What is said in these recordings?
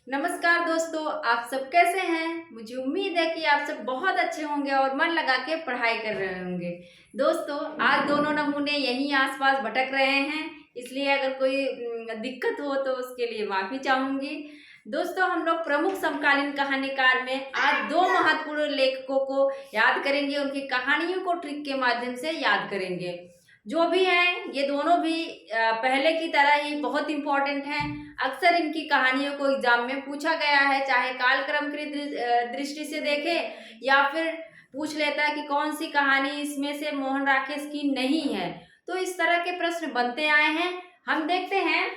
नमस्कार दोस्तों, आप सब कैसे हैं? मुझे उम्मीद है कि आप सब बहुत अच्छे होंगे और मन लगा के पढ़ाई कर रहे होंगे। दोस्तों, आज दोनों नमूने यहीं आसपास भटक रहे हैं, इसलिए अगर कोई दिक्कत हो तो उसके लिए माफ़ी चाहूँगी। दोस्तों, हम लोग प्रमुख समकालीन कहानीकार में आज दो महत्वपूर्ण लेखकों को याद करेंगे, उनकी कहानियों को ट्रिक के माध्यम से याद करेंगे। जो भी हैं, ये दोनों भी पहले की तरह ही बहुत इम्पोर्टेंट हैं। अक्सर इनकी कहानियों को एग्जाम में पूछा गया है, चाहे कालक्रम की दृष्टि से देखें या फिर पूछ लेता है कि कौन सी कहानी इसमें से मोहन राकेश की नहीं है। तो इस तरह के प्रश्न बनते आए हैं। हम देखते हैं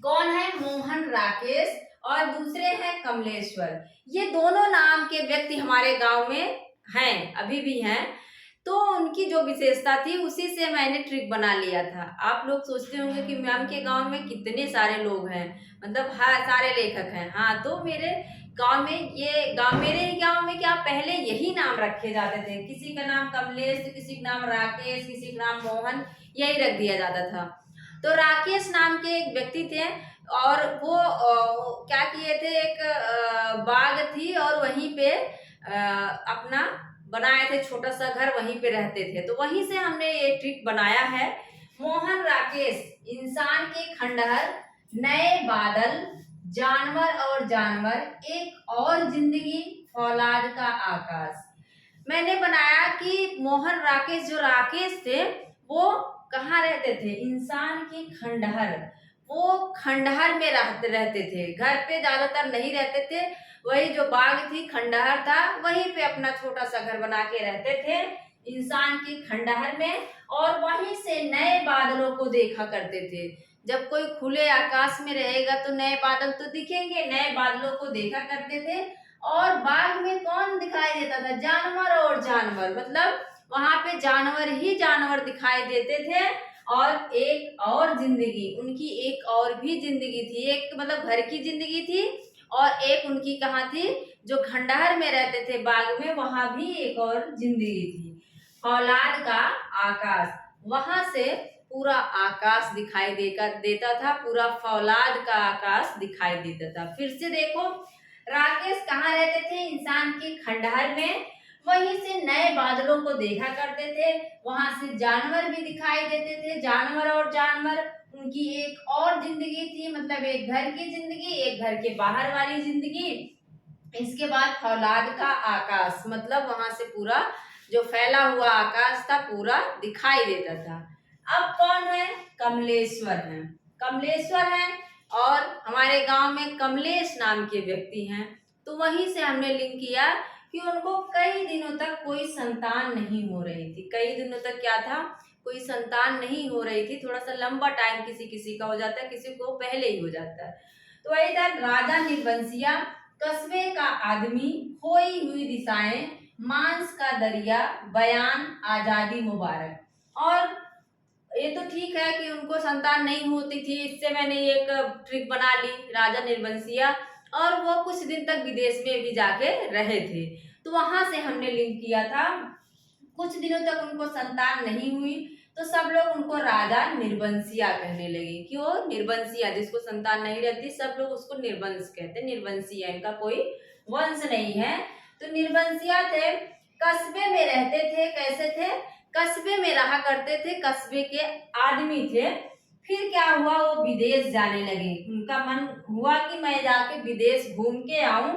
कौन है मोहन राकेश और दूसरे हैं कमलेश्वर। ये दोनों नाम के व्यक्ति हमारे गांव में हैं, अभी भी हैं। तो उनकी जो विशेषता थी उसी से मैंने ट्रिक बना लिया था। आप लोग सोचते होंगे कि मैम के गांव में कितने सारे लोग हैं, मतलब हाँ सारे लेखक हैं। हाँ, तो मेरे गांव में मेरे ही गांव में क्या पहले यही नाम रखे जाते थे। किसी का नाम कमलेश, तो किसी का नाम राकेश, किसी का नाम मोहन, यही रख दिया जाता था। तो राकेश नाम के एक व्यक्ति थे और वो क्या किए थे, एक बाग थी और वहीं पे अपना बनाए थे छोटा सा घर, वहीं पे रहते थे। तो वहीं से हमने ये ट्रिक बनाया है। मोहन राकेश, इंसान के खंडहर, नए बादल, जानवर और जानवर, एक और जिंदगी, फौलाद का आकाश। मैंने बनाया कि मोहन राकेश जो राकेश थे वो कहाँ रहते थे, इंसान के खंडहर। वो खंडहर में रहते थे, घर पे ज्यादातर नहीं रहते थे। वही जो बाग थी, खंडहर था, वहीं पे अपना छोटा सा घर बना के रहते थे इंसान के खंडहर में। और वहीं से नए बादलों को देखा करते थे। जब कोई खुले आकाश में रहेगा तो नए बादल तो दिखेंगे, नए बादलों को देखा करते थे। और बाग में कौन दिखाई देता था, जानवर और जानवर, मतलब वहां पे जानवर ही जानवर दिखाई देते थे। और एक और जिंदगी, उनकी एक और भी जिंदगी थी। एक मतलब घर की जिंदगी थी और एक उनकी कहाँ थी, जो खंडहर में रहते थे बाग में, वहां भी एक और जिंदगी थी। फौलाद का आकाश, वहां से पूरा आकाश दिखाई देता था, पूरा फौलाद का आकाश दिखाई देता था। फिर से देखो, राकेश कहाँ रहते थे, इंसान के खंडहर में। वहीं से नए बादलों को देखा करते थे, वहां से जानवर भी दिखाई देते थे, जानवर और जानवर। उनकी एक और जिंदगी थी, मतलब एक घर की जिंदगी, एक घर के बाहर वाली जिंदगी। इसके बाद फौलाद का आकाश, मतलब वहां से पूरा जो फैला हुआ आकाश था पूरा दिखाई देता था। अब कौन है, कमलेश्वर है। कमलेश्वर है और हमारे गांव में कमलेश नाम के व्यक्ति हैं। तो वहीं से हमने लिंक किया कि उनको कई दिनों तक कोई संतान नहीं हो रही थी। कई दिनों तक क्या था, कोई संतान नहीं हो रही थी। थोड़ा सा लंबा टाइम किसी किसी का हो जाता है, किसी को पहले ही हो जाता है। तो वही था, राजा निर्बंसिया, कस्बे का आदमी, खोई हुई दिशाएं, मांस का दरिया, बयान, आजादी मुबारक। और ये तो ठीक है कि उनको संतान नहीं होती थी, इससे मैंने एक ट्रिक बना ली, राजा निर्बंसिया। और वो कुछ दिन तक विदेश में भी जाके रहे थे, तो वहां से हमने लिंक किया था। कुछ दिनों तक उनको संतान नहीं हुई तो सब लोग उनको राजा निर्बंसिया कहने लगे। क्यों निर्बंसिया, जिसको संतान नहीं रहती सब लोग उसको निर्वंश कहते, निर्वंशिया, इनका कोई वंश नहीं है। तो निर्वंशिया थे, कस्बे में रहते थे। कैसे थे, कस्बे में रहा करते थे, कस्बे के आदमी थे। फिर क्या हुआ, वो विदेश जाने लगे। उनका मन हुआ कि मैं जाके विदेश घूम के आऊं,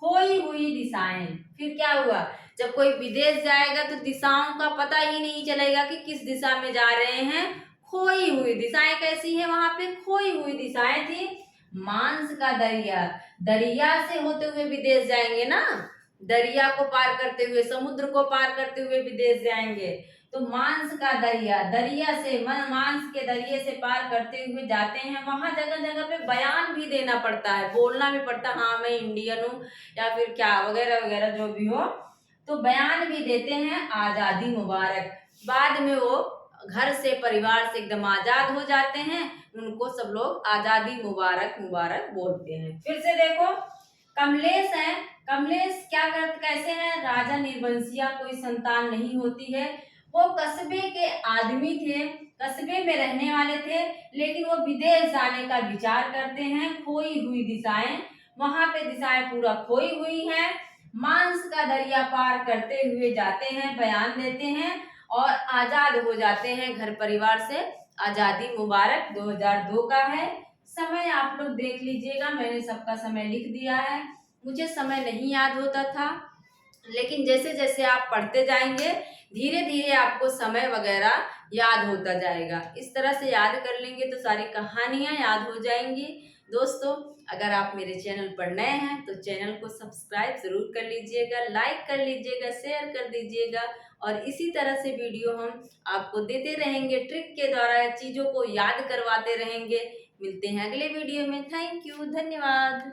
खोई हुई दिशाएं। फिर क्या हुआ, जब कोई विदेश जाएगा तो दिशाओं का पता ही नहीं चलेगा कि किस दिशा में जा रहे हैं। खोई हुई दिशाएं कैसी है, वहां पे खोई हुई दिशाएं थी। मांस का दरिया, दरिया से होते हुए विदेश जाएंगे ना, दरिया को पार करते हुए, समुद्र को पार करते हुए विदेश जाएंगे। तो मांस का दरिया, दरिया से मांस के दरिये से पार करते हुए जाते हैं। वहां जगह जगह पे बयान भी देना पड़ता है, बोलना भी पड़ता है, हाँ मैं इंडियन हूँ या फिर क्या वगैरह वगैरह जो भी हो। तो बयान भी देते हैं, आजादी मुबारक। बाद में वो घर से, परिवार से एकदम आजाद हो जाते हैं। उनको सब लोग आजादी मुबारक मुबारक बोलते हैं। फिर से देखो, कमलेश है। कमलेश क्या कर कैसे हैं, राजा निर्वंशिया, कोई संतान नहीं होती है। वो कस्बे के आदमी थे, कस्बे में रहने वाले थे, लेकिन वो विदेश जाने का विचार करते हैं। खोई हुई दिशाएं, वहां पे दिशाएं पूरा खोई हुई हैं। मांस का दरिया पार करते हुए जाते हैं, बयान देते हैं और आजाद हो जाते हैं। घर परिवार से आजादी मुबारक। 2002 का है। समय आप लोग देख लीजिएगा, मैंने सबका समय लिख दिया है। मुझे समय नहीं याद होता था, लेकिन जैसे जैसे आप पढ़ते जाएंगे धीरे धीरे आपको समय वगैरह याद होता जाएगा। इस तरह से याद कर लेंगे तो सारी कहानियां याद हो जाएंगी। दोस्तों, अगर आप मेरे चैनल पर नए हैं तो चैनल को सब्सक्राइब ज़रूर कर लीजिएगा, लाइक कर लीजिएगा, शेयर कर दीजिएगा और इसी तरह से वीडियो हम आपको देते रहेंगे, ट्रिक के द्वारा चीज़ों को याद करवाते रहेंगे। मिलते हैं अगले वीडियो में। थैंक यू, धन्यवाद।